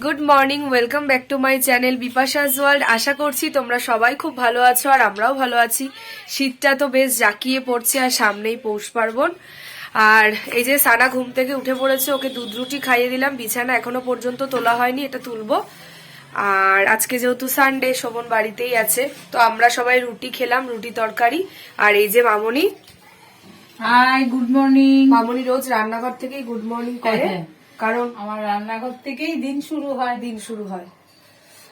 Good morning, welcome back to my channel Bipasha's world. আশা করছি তোমরা সবাই খুব ভালো আছো আর আমরাও ভালো আছি। শীতটা তো বেশ জাঁকিয়ে পড়ছে আর সামনেই পৌষ পার্বণ। আর এই যে সানা ঘুম থেকে উঠে পড়েছে, ওকে দুধ রুটি খাইয়ে দিলাম। বিছানা এখনো পর্যন্ত তোলা হয়নি, এটা তুলবো। আর আজকে যেহেতু সানডে, শোভন বাড়িতেই আছে, তো আমরা সবাই রুটি খেলাম, রুটি তরকারি। আর এই যে মামনি, হাই, গুড মর্নিং। মামনি রোজ রান্নাঘর থেকেই গুড মর্নিং করে, কারণ আমার রান্নাঘর থেকেই দিন শুরু হয়।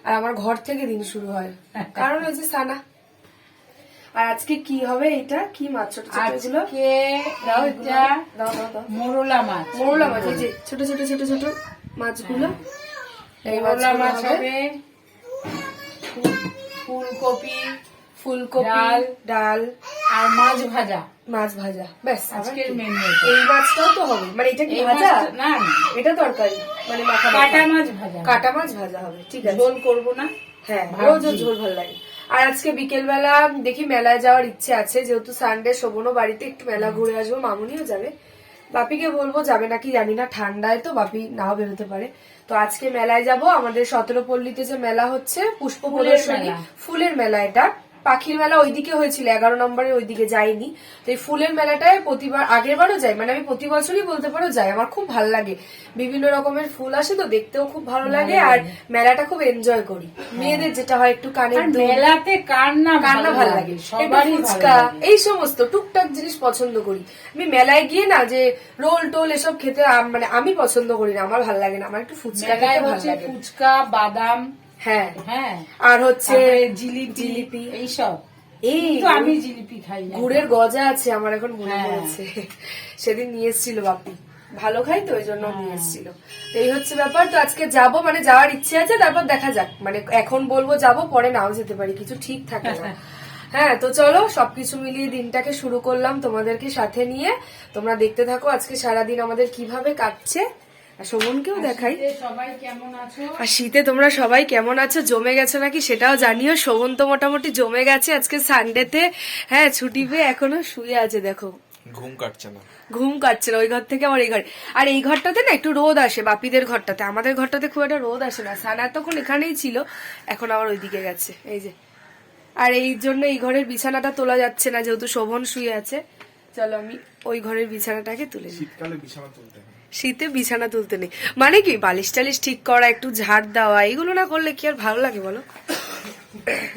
আর আমার ঘর থেকে দিন শুরু হয়, কারণ ওই যে সানা। আর আজকে কি হবে? এটা কি মাছ? ছোট ছোট এগুলো মোরলা মাছ। মোরলা মাছ, এই যে ছোট ছোট ছোট ছোট মাছগুলো, এই মোরলা মাছ মাছগুলো হবে। হবে, ফুলকপি, ডাল আর মাছ ভাজা। ব্যাস, আজকের মেনু। এই মাছটাও তো হবে, মানে এটা কি ভাজা? না, এটা তরকারি, মানে মাখা কাটা মাছ ভাজা। কাটা মাছ ভাজা হবে, ঠিক আছে। ঝোল করবো না। হ্যাঁ, রোজ ঝোল ভালো লাগে। আর আজকে বিকেল বেলা দেখি মেলায় যাওয়ার ইচ্ছে আছে, যেহেতু সানডে, শোভনও বাড়িতে, একটু মেলা ঘুরে আসবো। মামুনিও যাবে, বাপিকে বলবো যাবে নাকি জানি না, ঠান্ডায় তো বাপি নাও বেরোতে পারে। তো আজকে মেলায় যাব। আমাদের 17 পল্লীতে যে মেলা হচ্ছে, পুষ্প প্রদর্শনী, ফুলের মেলা। এটা পাখির মেলা ওইদিকে হয়েছিল, 11 নম্বরের ওইদিকে যাইনি। তো এই ফুলের মেলাটায় প্রতিবার, আগের বারও যাই, মানে আমি প্রতি বছরই বলতে পারো যাই। আমার খুব ভালো লাগে, বিভিন্ন রকমের ফুল আসে তো, দেখতেও খুব ভালো লাগে। আর মেলাটা খুব এনজয় করি। মেয়েদের যেটা হয়, একটু কানের দুল, মেলাতে কার না ভালো লাগে, ফুচকা, এই সমস্ত টুকটাক জিনিস পছন্দ করি। আমি মেলায় গিয়ে না যে রোল টোল এসব খেতে, মানে আমি পছন্দ করি না, আমার ভালো লাগে না। আমার একটু ফুচকা খেতে ভালো লাগে, ফুচকা, বাদাম, হ্যাঁ হ্যাঁ, আর হচ্ছে জিলিপি, এইসব। এই আমি জিলিপি খাই না। গুড়ের গজা আছে আমার, এখন মনে পড়েছে, সেদিন নিয়ে এসেছিল বাপি, ভালো খাই তো, ওই জন্য নিয়ে এসেছিল। এই হচ্ছে ব্যাপার। তো আজকে যাব, মানে যাওয়ার ইচ্ছে আছে, তারপর দেখা যাক। মানে এখন বলবো যাব, পরে নাও যেতে পারি, কিছু ঠিক থাকে না। হ্যাঁ, তো চলো সবকিছু মিলিয়ে দিনটাকে শুরু করলাম তোমাদেরকে সাথে নিয়ে। তোমরা দেখতে থাকো আজকে সারাদিন আমাদের কিভাবে কাটছে। আর শোভনকেও দেখাই, সবাই কেমন আছো? আর শীতে তোমরা সবাই কেমন আছো, জমে গেছো নাকি সেটাও জানিও। শোভন তো মোটামুটি জমে গেছে আজকে সানডেতে। হ্যাঁ, ছুটি পেয়ে এখনো শুয়ে আছে, দেখো ঘুম কাটছে না। ওই ঘর থেকে আমার এই ঘরে। আর এই ঘরটাতে না একটু রোদ আসে, বাপিদের ঘরটাতে। আমাদের ঘরটাতে খুব একটা রোদ আসে না। সানা তখন এখানেই ছিল, এখন আবার ওইদিকে গেছে, এই যে। আর এই জন্য এই ঘরের বিছানাটা তোলা যাচ্ছে না, যেহেতু শোভন শুয়ে আছে। চলো আমি ওই ঘরের বিছানাটাকে তুলে নিই। শীতে বিছানা তুলতে নেই, মানে কি বালিশ টালিশ ঠিক করা, একটু ঝাড় দেওয়া, এগুলো না করলে কি আর ভালো লাগে বলো?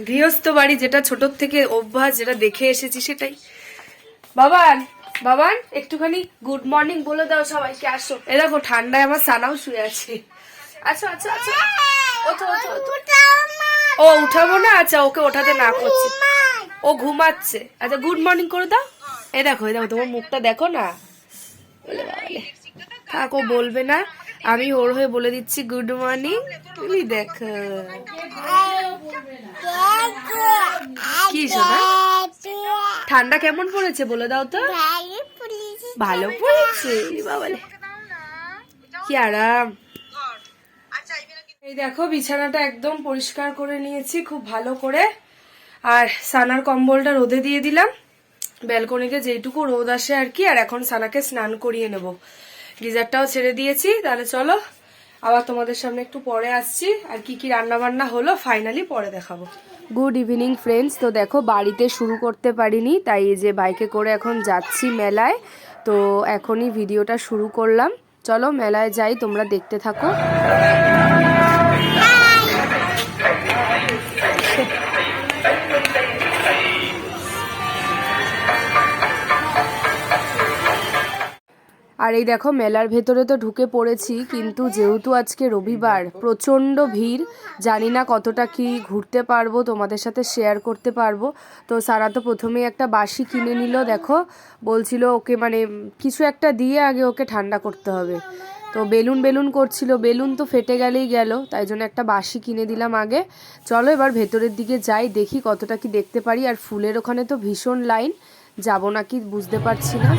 গৃহস্থ বাড়ি যেটা ছোট থেকে অভ্যাস, যেটা দেখে এসেছি, সেটাই। বাবান একটুখানি গুড মর্নিং বলে দাও সবাইকে, আসো। এ দেখো ঠান্ডায় আমার সানাও শুয়ে আছে। আচ্ছা আচ্ছা আচ্ছা, ও উঠাবো না? আচ্ছা, ওকে ওঠাতে না করছে, ও ঘুমাচ্ছে। আচ্ছা, গুড মর্নিং করে দাও। এ দেখো তোমার মুখটা দেখো না, থাকো, বলবে না, আমি ওর হয়ে বলে দিচ্ছি গুড মর্নিং। তুমি দেখো কি শোনা, ঠান্ডা কেমন পড়েছে বলে দাও তো। ভালো পড়েছে বাবালে, কি আরাম। এই দেখো বিছানাটা একদম পরিষ্কার করে নিয়েছি খুব ভালো করে। আর সানার কম্বলটা রোদে দিয়ে দিলাম, ব্যালকনিতে যেটুকু রোদ আসে আর কি। আর এখন সানাকে স্নান করিয়ে নেব, গিজারটাও ছেড়ে দিয়েছি। তাহলে চলো আবার তোমাদের সামনে একটু পরে আসছি, আর কি কি রান্না বান্না হলো ফাইনালি পরে দেখাবো। Good evening friends. তো দেখো বাড়িতে শুরু করতে পারিনি, তাই এই যে বাইকে করে এখন যাচ্ছি মেলায়। তো এখনই ভিডিওটা শুরু করলাম, চলো মেলায় যাই, তোমরা দেখতে থাকো। আর এই দেখো মেলার ভেতরে তো ঢুকে পড়েছি, কিন্তু যেহেতু আজকে রবিবার, প্রচণ্ড ভিড়, জানি না কতটা কি ঘুরতে পারবো, তোমাদের সাথে শেয়ার করতে পারবো। তো সারা তো প্রথমেই একটা বাঁশি কিনে নিল, দেখো বলছিল ওকে, মানে কিছু একটা দিয়ে আগে ওকে ঠান্ডা করতে হবে। তো বেলুন করছিল, বেলুন তো ফেটে গেলেই গেল, তাই জন্য একটা বাঁশি কিনে দিলাম আগে। চলো এবার ভেতরের দিকে যাই, দেখি কতটা কি দেখতে পারি। আর ফুলের ওখানে তো ভীষণ লাইন, যাবো নাকি বুঝতে পারছি না।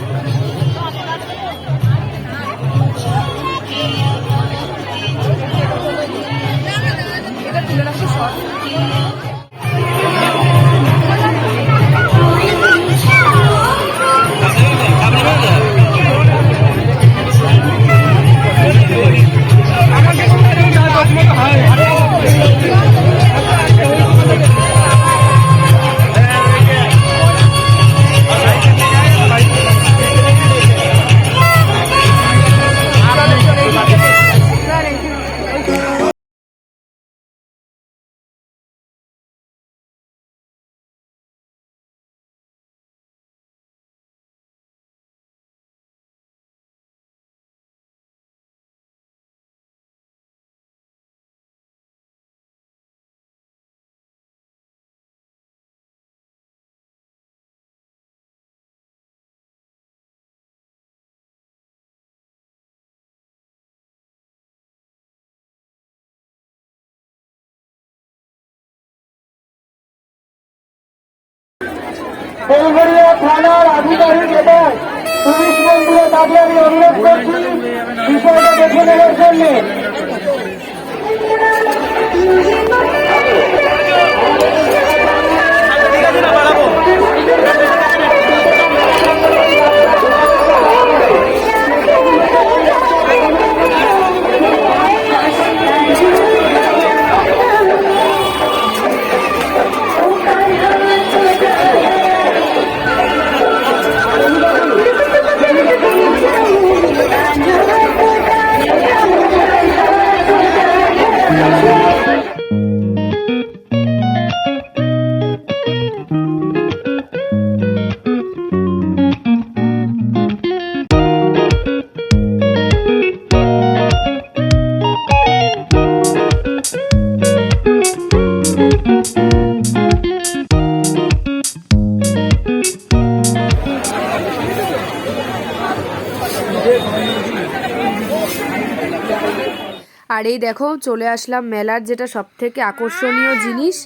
বেলঘরিয়া থানার আধিকারিক এবং পুলিশ মন্ত্রীর কাছে আমি অনুরোধ করছি বিষয়টা দেখে নেওয়ার জন্য। আর এই দেখো চলে আসলাম মেলার যেটা সব থেকে আকর্ষণীয় জিনিস,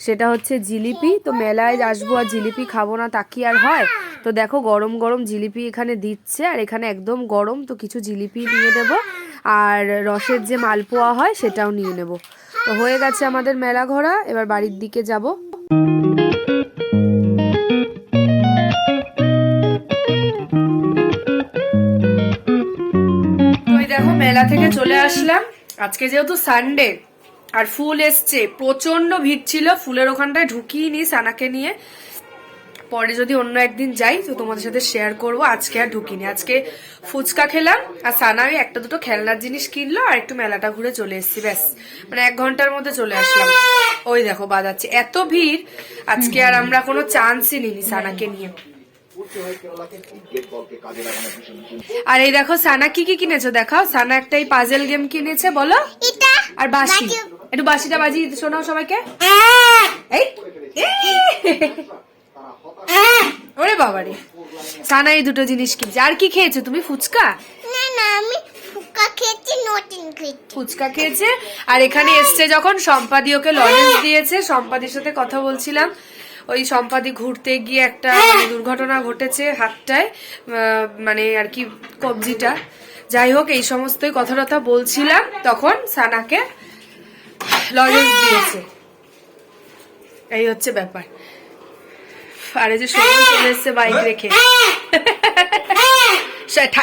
সেটা হচ্ছে জিলিপি। তো মেলায় আসবো আর জিলিপি খাবো না তা কি আর হয়। তো দেখো গরম গরম জিলিপি এখানে দিচ্ছে, আর এখানে একদম গরম, তো কিছু জিলিপি নিয়ে নেব আর রসের যে মালপোয়া হয় সেটাও নিয়ে নেব। তো হয়ে গেছে আমাদের মেলা ঘোরা, এবার বাড়ির দিকে যাব। ওই দেখো মেলা থেকে চলে আসলাম। আজকে যেহেতু সানডে আর ফুল এসছে, প্রচন্ড ভিড় ছিল, ফুলের ওখানটায় ঢুকিয়ে সানাকে নিয়ে, পরে যদি অন্য একদিন যাই তো তোমাদের সাথে শেয়ার করব। আজকে আর ঢুকিনি, আজকে ফুচকা খেলাম আর সানা ওই একটা দুটো খেলনার জিনিস কিনলো আর একটু মেলাটা ঘুরে চলে এসেছি, ব্যাস। মানে 1 ঘন্টার মধ্যে চলে আসলাম। ওই দেখো বাজাচ্ছে, এত ভিড় আজকে আর আমরা কোনো চান্সই নিইনি সানাকে নিয়ে। আর এই দেখো সানা কি কি কিনেছো দেখাও। সানা একটা এই পাজেল গেম কিনেছে, বলো। আর বাঁশি, একটু বাঁশিটা বাজিয়ে শোনাও সবাইকে। এই ওরে বাবারে, সানা এই দুটো জিনিস কিনছে। আর কি খেয়েছো তুমি? ফুচকা? না না, আমি ফুচকা খেয়েছি, নটিন খেয়েছি। ফুচকা খেয়েছে। আর এখানে এসছে যখন সম্পাদি ওকে লজেন্স দিয়েছে। সম্পাদির সাথে কথা বলছিলাম, ওই সম্পাদি ঘুরতে গিয়ে একটা দুর্ঘটনা ঘটেছে হাতটায়, মানে আর কি কবজিটা। যাই হোক এই সমস্তই কথা টথা বলছিলাম, তখন সানাকে লজেন্স দিয়েছে। এই হচ্ছে ব্যাপার। আরে যে শোভন চলে এসছে বাইক রেখে।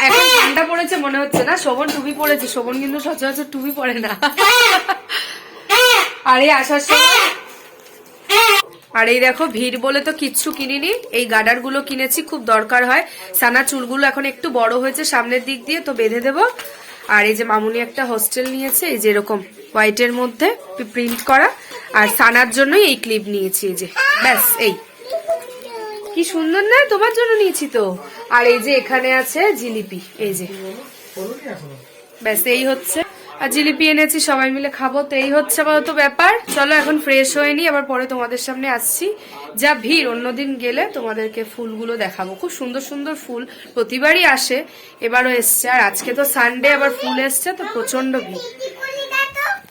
এখন ঠান্ডা পড়েছে মনে হচ্ছে না, শোভন টুপি পড়েছে। শোভন কিন্তু সচরাচর টুপি পরে না। আরে আসার সময়, আর এই দেখো ভিড় বলে তো কিচ্ছু কিনিনি, এই গার্ডার গুলো কিনেছি, খুব দরকার হয়। সানা চুলগুলো এখন একটু বড় হয়েছে সামনের দিক দিয়ে, তো বেঁধে দেবো। আর এই যে মামুনি একটা হোস্টেল নিয়েছে, এই যে এরকম হোয়াইটের মধ্যে প্রিন্ট করা, আর সানার জন্যই এই ক্লিপ নিয়েছি, এই যে ব্যাস। এই কি সুন্দর না, তোমার জন্য নিয়েছি তো। আর এই যে এখানে আছে জিলিপি, এই যে ব্যাস এই হচ্ছে। আর জিলিপি এনেছি, সবাই মিলে খাবো। তো এই হচ্ছে আপাতত ব্যাপার। চলো এখন ফ্রেশ হয়ে নি, আবার পরে তোমাদের সামনে আসছি। যা ভিড়, অন্যদিন গেলে তোমাদেরকে ফুলগুলো দেখাবো। খুব সুন্দর সুন্দর ফুল প্রতিবারই আসে, এবারও এসছে। আর আজকে তো সানডে, আবার ফুল এসছে, তো প্রচন্ড ভিড়।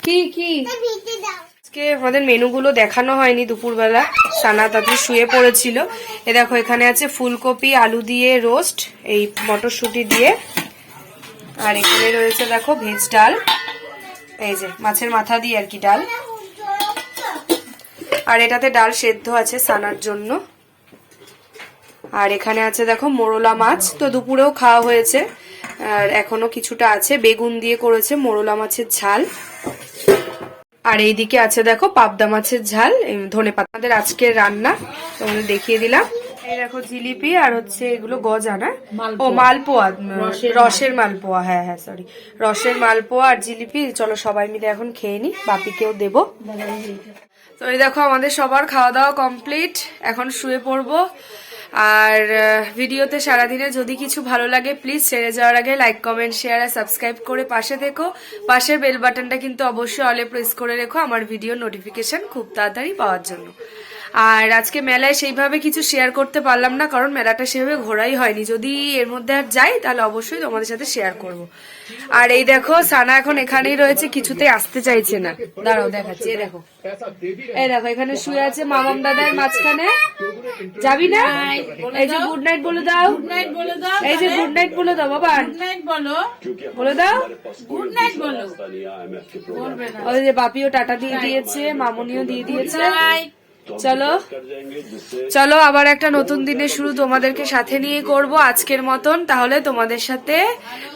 কি কি আজকে আমাদের মেনুগুলো দেখানো হয়নি দুপুরবেলা, সানা তাড়াতাড়ি শুয়ে পড়েছিল। এ দেখো এখানে আছে ফুলকপি আলু দিয়ে রোস্ট, এই মটরশুঁটি দিয়ে। আর এখানে রয়েছে দেখো ভেজ ডাল, এই যে মাছের মাথা দিয়ে আর কি ডাল। আর এটাতে ডাল সেদ্ধ আছে সানার জন্য। আর এখানে আছে দেখো মোরলা মাছ, তো দুপুরেও খাওয়া হয়েছে আর এখনো কিছুটা আছে। বেগুন দিয়ে করেছে মোরলা মাছের ঝাল। আর এইদিকে আছে দেখো পাবদা মাছের ঝাল, ধনেপাতা। আমাদের আজকের রান্না তোমাদের দেখিয়ে দিলাম। এই দেখো জিলিপি, আর হচ্ছে এগুলো গজা না, ও মালপোয়া, রসের মালপোয়া। হ্যাঁ হ্যাঁ সরি, রসের মালপোয়া আর জিলিপি। চলো সবাই মিলে এখন খেয়ে নি, বাপিকেও দেবো। তো এই দেখো আমাদের সবার খাওয়া দাওয়া কমপ্লিট, এখন শুয়ে পড়বো। আর ভিডিওতে সারাদিনে যদি কিছু ভালো লাগে প্লিজ ছেড়ে যাওয়ার আগে লাইক কমেন্ট শেয়ার আর সাবস্ক্রাইব করে পাশে থেকো। পাশের বেল বাটনটা কিন্তু অবশ্যই অলে প্রেস করে রেখো আমার ভিডিও নোটিফিকেশন খুব তাড়াতাড়ি পাওয়ার জন্য। আর আজকে মেলায় সেইভাবে কিছু শেয়ার করতে পারলাম না, কারণ মেলাটা সেভাবে ঘোরাই হয়নি। যদি এর মধ্যে আর যাই তাহলে অবশ্যই তোমাদের সাথে শেয়ার করব। আর এই দেখো সানা এখন এখানেই রয়েছে, কিছুতেই আসতে চাইছে না। দাঁড়াও দেখাচ্ছি, এই দেখো এখানে শুয়ে আছে মামাম দাদার মাঝখানে। যাবি না? এই যে গুড নাইট বলে দাও, এই যে গুড নাইট বলে দাও বাবা, বলে দাও গুড নাইট বলো। ওই যে বাপিও টাটা দিয়ে দিয়েছে, মামনিও দিয়ে দিয়েছে। চলো চলো আবার একটা নতুন দিনের শুরু তোমাদেরকে সাথে নিয়ে করব আজকের মতন। তাহলে তোমাদের সাথে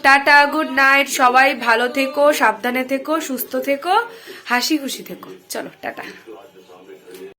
টাটা, গুড নাইট। সবাই ভালো থেকো, সাবধানে থেকো, সুস্থ থেকো, হাসি খুশি থেকো। চলো টাটা।